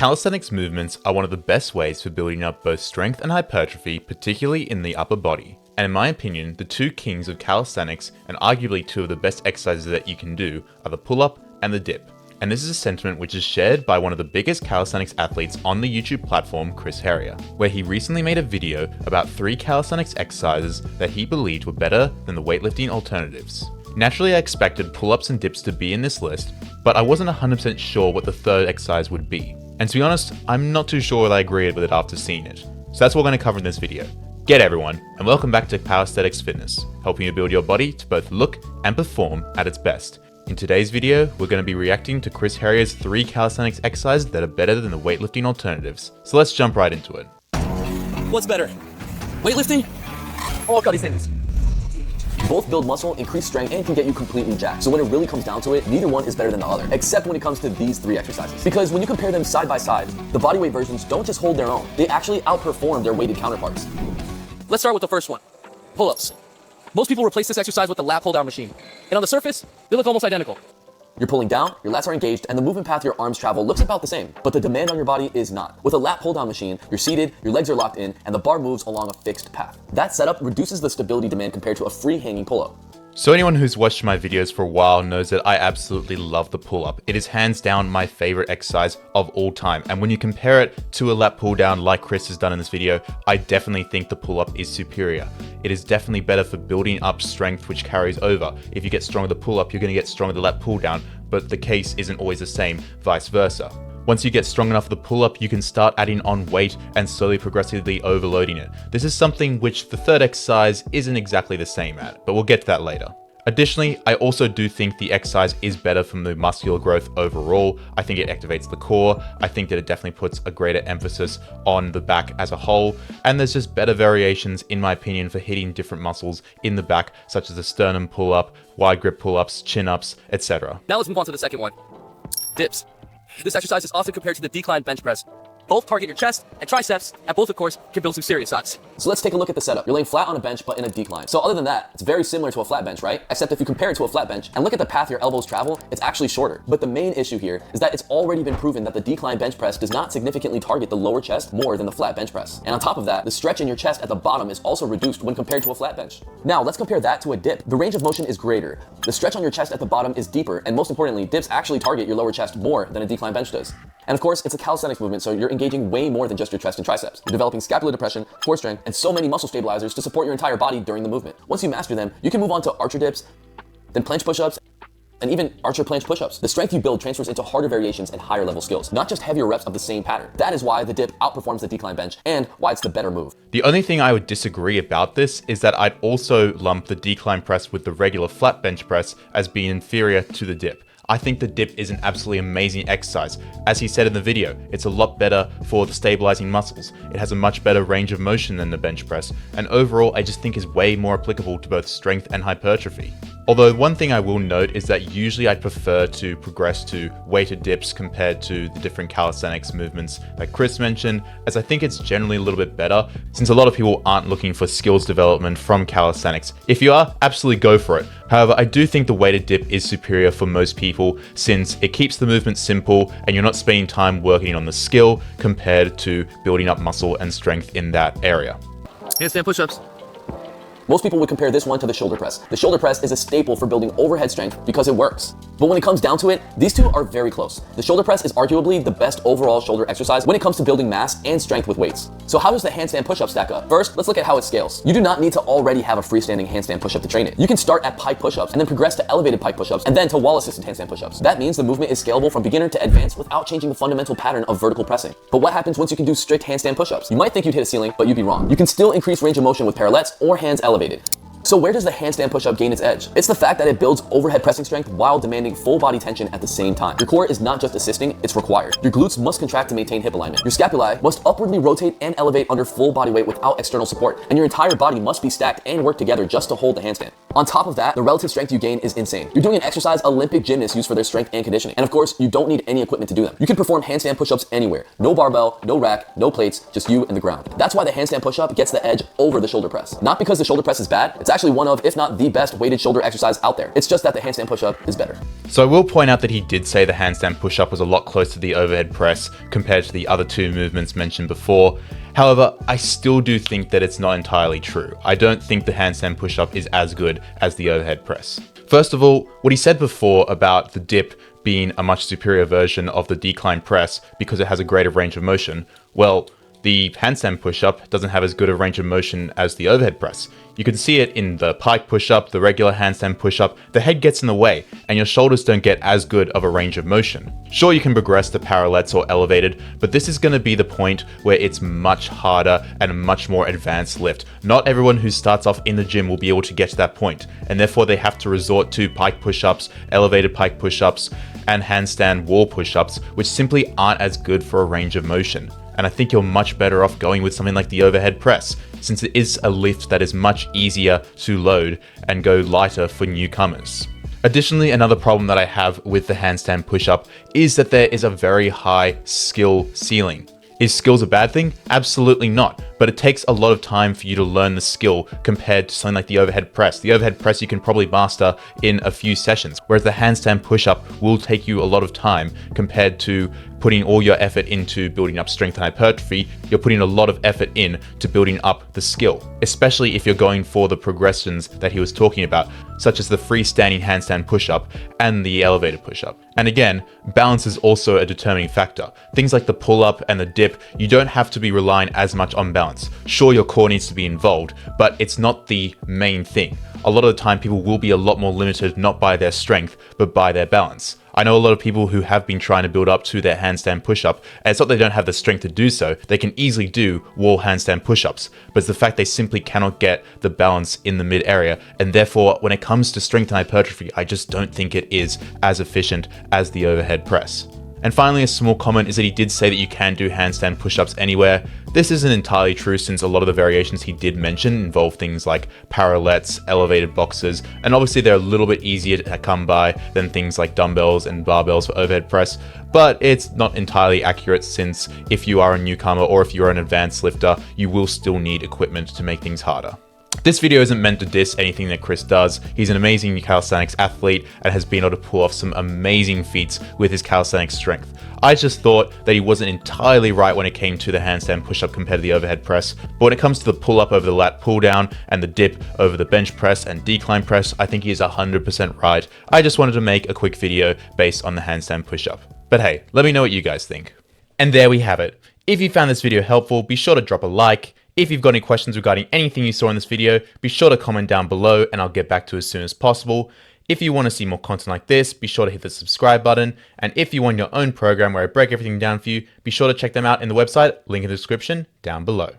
Calisthenics movements are one of the best ways for building up both strength and hypertrophy, particularly in the upper body. And in my opinion, the two kings of calisthenics, and arguably two of the best exercises that you can do, are the pull-up and the dip. And this is a sentiment which is shared by one of the biggest calisthenics athletes on the YouTube platform, Chris Heria, where he recently made a video about 3 calisthenics exercises that he believed were better than the weightlifting alternatives. Naturally, I expected pull-ups and dips to be in this list, but I wasn't 100% sure what the third exercise would be. And to be honest, I'm not too sure that I agreed with it after seeing it. So that's what we're going to cover in this video. G'day everyone, and welcome back to Calisthenics Fitness, helping you build your body to both look and perform at its best. In today's video, we're going to be reacting to Chris Heria's 3 calisthenics exercises that are better than the weightlifting alternatives. So let's jump right into it. What's better? Weightlifting or calisthenics? Both build muscle, increase strength, and can get you completely jacked. So when it really comes down to it, neither one is better than the other, except when it comes to these 3 exercises. Because when you compare them side by side, the bodyweight versions don't just hold their own, they actually outperform their weighted counterparts. Let's start with the first one, pull-ups. Most people replace this exercise with the lat pull-down machine. And on the surface, they look almost identical. You're pulling down, your lats are engaged, and the movement path your arms travel looks about the same, but the demand on your body is not. With a lat pull-down machine, you're seated, your legs are locked in, and the bar moves along a fixed path. That setup reduces the stability demand compared to a free-hanging pull-up. So anyone who's watched my videos for a while knows that I absolutely love the pull-up. It is hands down my favorite exercise of all time. And when you compare it to a lat pull-down like Chris has done in this video, I definitely think the pull-up is superior. It is definitely better for building up strength, which carries over. If you get strong with the pull-up, you're going to get strong with the lat pull-down, but the case isn't always the same, vice versa. Once you get strong enough for the pull-up, you can start adding on weight and slowly progressively overloading it. This is something which the third exercise isn't exactly the same at, but we'll get to that later. Additionally, I also do think the exercise is better from the muscular growth overall. I think it activates the core. I think that it definitely puts a greater emphasis on the back as a whole. And there's just better variations, in my opinion, for hitting different muscles in the back, such as the sternum pull-up, wide grip pull-ups, chin-ups, etc. Now let's move on to the second one, dips. This exercise is often compared to the decline bench press. Both target your chest and triceps, and both, of course, can build some serious size. So let's take a look at the setup. You're laying flat on a bench, but in a decline. So other than that, it's very similar to a flat bench, right? Except if you compare it to a flat bench and look at the path your elbows travel, it's actually shorter. But the main issue here is that it's already been proven that the decline bench press does not significantly target the lower chest more than the flat bench press. And on top of that, the stretch in your chest at the bottom is also reduced when compared to a flat bench. Now, let's compare that to a dip. The range of motion is greater. The stretch on your chest at the bottom is deeper, and most importantly, dips actually target your lower chest more than a decline bench does. And of course, it's a calisthenics movement, so you're engaging way more than just your chest and triceps. You're developing scapular depression, core strength, and so many muscle stabilizers to support your entire body during the movement. Once you master them, you can move on to archer dips, then planche push-ups, and even archer planche push-ups. The strength you build transfers into harder variations and higher level skills, not just heavier reps of the same pattern. That is why the dip outperforms the decline bench and why it's the better move. The only thing I would disagree about this is that I'd also lump the decline press with the regular flat bench press as being inferior to the dip. I think the dip is an absolutely amazing exercise. As he said in the video, it's a lot better for the stabilizing muscles. It has a much better range of motion than the bench press, and overall I just think is way more applicable to both strength and hypertrophy. Although one thing I will note is that usually I prefer to progress to weighted dips compared to the different calisthenics movements that Chris mentioned, as I think it's generally a little bit better, since a lot of people aren't looking for skills development from calisthenics. If you are, absolutely go for it. However, I do think the weighted dip is superior for most people, since it keeps the movement simple and you're not spending time working on the skill compared to building up muscle and strength in that area. Handstand push-ups. Most people would compare this one to the shoulder press. The shoulder press is a staple for building overhead strength because it works. But when it comes down to it, these two are very close. The shoulder press is arguably the best overall shoulder exercise when it comes to building mass and strength with weights. So how does the handstand push-up stack up? First, let's look at how it scales. You do not need to already have a freestanding handstand push-up to train it. You can start at pike push-ups and then progress to elevated pike push-ups and then to wall-assisted handstand push-ups. That means the movement is scalable from beginner to advanced without changing the fundamental pattern of vertical pressing. But what happens once you can do strict handstand push-ups? You might think you'd hit a ceiling, but you'd be wrong. You can still increase range of motion with parallettes or hands elevated. So where does the handstand push-up gain its edge? It's the fact that it builds overhead pressing strength while demanding full body tension at the same time. Your core is not just assisting, it's required. Your glutes must contract to maintain hip alignment. Your scapulae must upwardly rotate and elevate under full body weight without external support. And your entire body must be stacked and work together just to hold the handstand. On top of that, the relative strength you gain is insane. You're doing an exercise Olympic gymnasts use for their strength and conditioning. And of course, you don't need any equipment to do them. You can perform handstand push-ups anywhere. No barbell, no rack, no plates, just you and the ground. That's why the handstand push-up gets the edge over the shoulder press. Not because the shoulder press is bad, it's actually one of, if not the best weighted shoulder exercise out there. It's just that the handstand push-up is better. So I will point out that he did say the handstand push-up was a lot closer to the overhead press compared to the other two movements mentioned before. However, I still do think that it's not entirely true. I don't think the handstand push-up is as good as the overhead press. First of all, what he said before about the dip being a much superior version of the decline press because it has a greater range of motion, well, the handstand push-up doesn't have as good a range of motion as the overhead press. You can see it in the pike push-up, the regular handstand push-up. The head gets in the way and your shoulders don't get as good of a range of motion. Sure, you can progress to parallettes or elevated, but this is going to be the point where it's much harder and a much more advanced lift. Not everyone who starts off in the gym will be able to get to that point, and therefore they have to resort to pike push-ups, elevated pike push-ups, and handstand wall push-ups, which simply aren't as good for a range of motion. And I think you're much better off going with something like the overhead press, since it is a lift that is much easier to load and go lighter for newcomers. Additionally, another problem that I have with the handstand push-up is that there is a very high skill ceiling. Is skills a bad thing? Absolutely not, but it takes a lot of time for you to learn the skill compared to something like the overhead press. The overhead press you can probably master in a few sessions, whereas the handstand push-up will take you a lot of time compared to putting all your effort into building up strength and hypertrophy. You're putting a lot of effort in to building up the skill, especially if you're going for the progressions that he was talking about, such as the freestanding handstand push-up and the elevated push-up. And again, balance is also a determining factor. Things like the pull-up and the dip, you don't have to be relying as much on balance. Sure, your core needs to be involved, but it's not the main thing. A lot of the time, people will be a lot more limited not by their strength, but by their balance. I know a lot of people who have been trying to build up to their handstand push-up, and it's not they don't have the strength to do so. They can easily do wall handstand push-ups, but it's the fact they simply cannot get the balance in the mid area, and therefore, when it comes to strength and hypertrophy, I just don't think it is as efficient as the overhead press. And finally, a small comment is that he did say that you can do handstand push-ups anywhere. This isn't entirely true, since a lot of the variations he did mention involve things like parallettes, elevated boxes, and obviously they're a little bit easier to come by than things like dumbbells and barbells for overhead press, but it's not entirely accurate, since if you are a newcomer or if you're an advanced lifter, you will still need equipment to make things harder. This video isn't meant to diss anything that Chris does. He's an amazing calisthenics athlete and has been able to pull off some amazing feats with his calisthenics strength. I just thought that he wasn't entirely right when it came to the handstand push-up compared to the overhead press, but when it comes to the pull-up over the lat pull-down and the dip over the bench press and decline press, I think he's 100% right. I just wanted to make a quick video based on the handstand push-up. But hey, let me know what you guys think. And there we have it. If you found this video helpful, be sure to drop a like. If you've got any questions regarding anything you saw in this video, be sure to comment down below and I'll get back to you as soon as possible. If you want to see more content like this, be sure to hit the subscribe button. And if you want your own program where I break everything down for you, be sure to check them out in the website, link in the description down below.